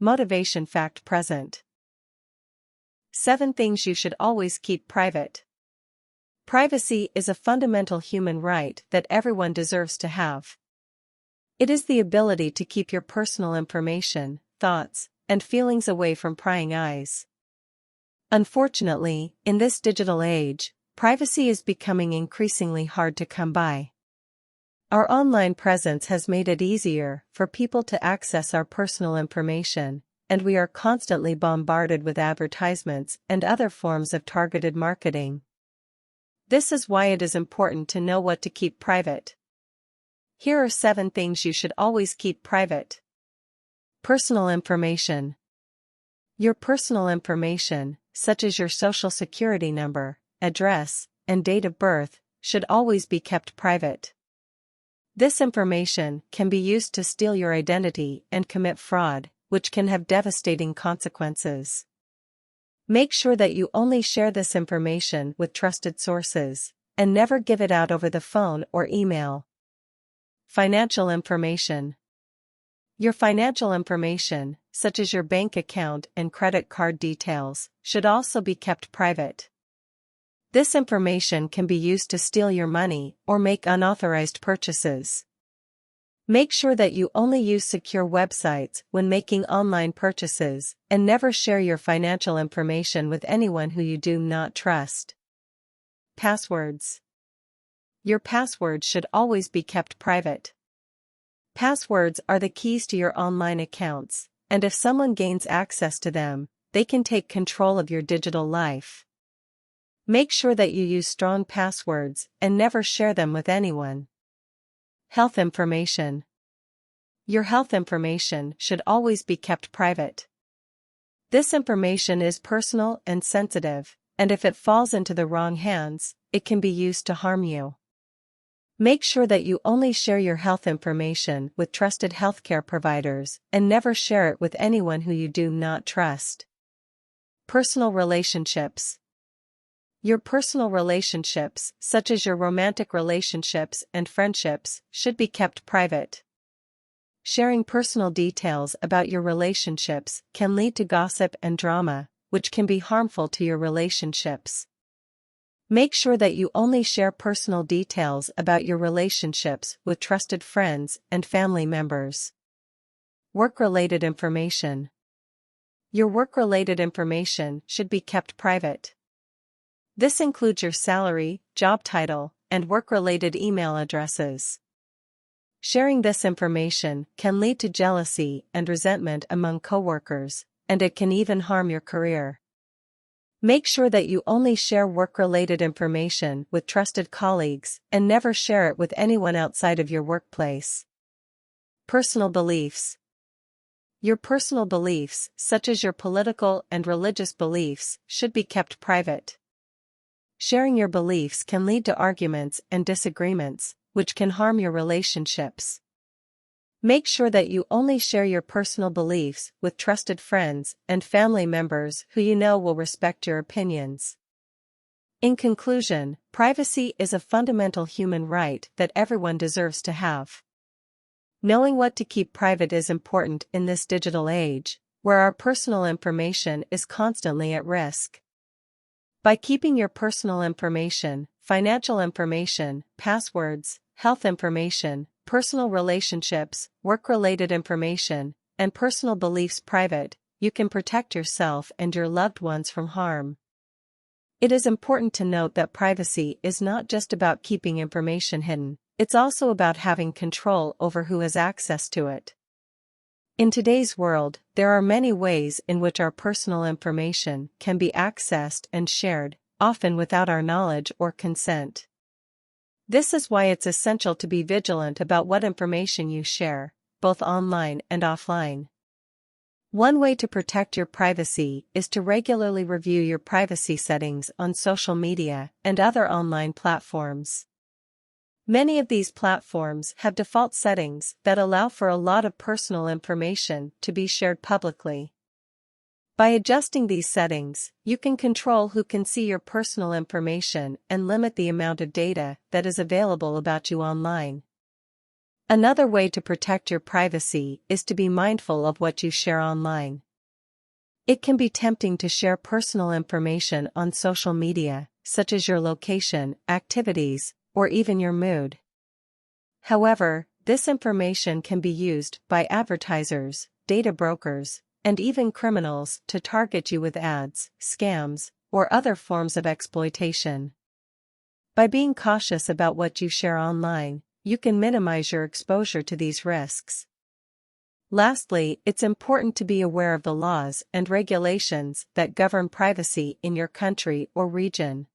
Motivation fact present. 7 things you should always keep private. Privacy is a fundamental human right that everyone deserves to have. It is the ability to keep your personal information, thoughts, and feelings away from prying eyes. Unfortunately, in this digital age, privacy is becoming increasingly hard to come by. Our online presence has made it easier for people to access our personal information, and we are constantly bombarded with advertisements and other forms of targeted marketing. This is why it is important to know what to keep private. Here are 7 things you should always keep private. Personal information. Your personal information, such as your social security number, address, and date of birth, should always be kept private. This information can be used to steal your identity and commit fraud, which can have devastating consequences. Make sure that you only share this information with trusted sources, and never give it out over the phone or email. Financial information. Your financial information, such as your bank account and credit card details, should also be kept private. This information can be used to steal your money or make unauthorized purchases. Make sure that you only use secure websites when making online purchases, and never share your financial information with anyone who you do not trust. Passwords. Your passwords should always be kept private. Passwords are the keys to your online accounts, and if someone gains access to them, they can take control of your digital life. Make sure that you use strong passwords and never share them with anyone. Health information. Your health information should always be kept private. This information is personal and sensitive, and if it falls into the wrong hands, it can be used to harm you. Make sure that you only share your health information with trusted healthcare providers and never share it with anyone who you do not trust. Personal relationships. Your personal relationships, such as your romantic relationships and friendships, should be kept private. Sharing personal details about your relationships can lead to gossip and drama, which can be harmful to your relationships. Make sure that you only share personal details about your relationships with trusted friends and family members. Work-related information. Your work-related information should be kept private. This includes your salary, job title, and work-related email addresses. Sharing this information can lead to jealousy and resentment among coworkers, and it can even harm your career. Make sure that you only share work-related information with trusted colleagues and never share it with anyone outside of your workplace. Personal beliefs. Your personal beliefs, such as your political and religious beliefs, should be kept private. Sharing your beliefs can lead to arguments and disagreements, which can harm your relationships. Make sure that you only share your personal beliefs with trusted friends and family members who you know will respect your opinions. In conclusion, privacy is a fundamental human right that everyone deserves to have. Knowing what to keep private is important in this digital age, where our personal information is constantly at risk. By keeping your personal information, financial information, passwords, health information, personal relationships, work-related information, and personal beliefs private, you can protect yourself and your loved ones from harm. It is important to note that privacy is not just about keeping information hidden, it's also about having control over who has access to it. In today's world, there are many ways in which our personal information can be accessed and shared, often without our knowledge or consent. This is why it's essential to be vigilant about what information you share, both online and offline. One way to protect your privacy is to regularly review your privacy settings on social media and other online platforms. Many of these platforms have default settings that allow for a lot of personal information to be shared publicly. By adjusting these settings, you can control who can see your personal information and limit the amount of data that is available about you online. Another way to protect your privacy is to be mindful of what you share online. It can be tempting to share personal information on social media, such as your location, activities, or even your mood. However, this information can be used by advertisers, data brokers, and even criminals to target you with ads, scams, or other forms of exploitation. By being cautious about what you share online, you can minimize your exposure to these risks. Lastly, it's important to be aware of the laws and regulations that govern privacy in your country or region.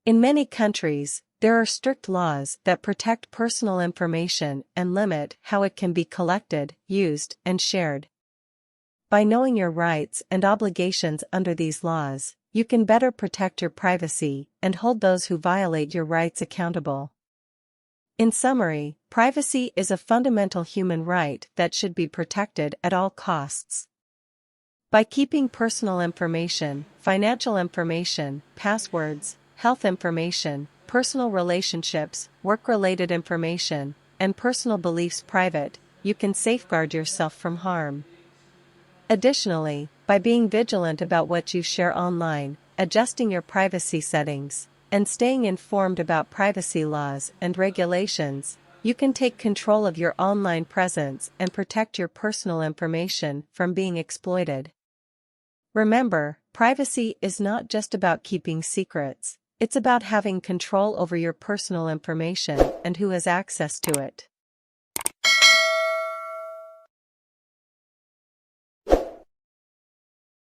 In many countries, there are strict laws that protect personal information and limit how it can be collected, used, and shared. By knowing your rights and obligations under these laws, you can better protect your privacy and hold those who violate your rights accountable. In summary, privacy is a fundamental human right that should be protected at all costs. By keeping personal information, financial information, passwords, health information, personal relationships, work-related information, and personal beliefs private, you can safeguard yourself from harm. Additionally, by being vigilant about what you share online, adjusting your privacy settings, and staying informed about privacy laws and regulations, you can take control of your online presence and protect your personal information from being exploited. Remember, privacy is not just about keeping secrets, it's about having control over your personal information and who has access to it.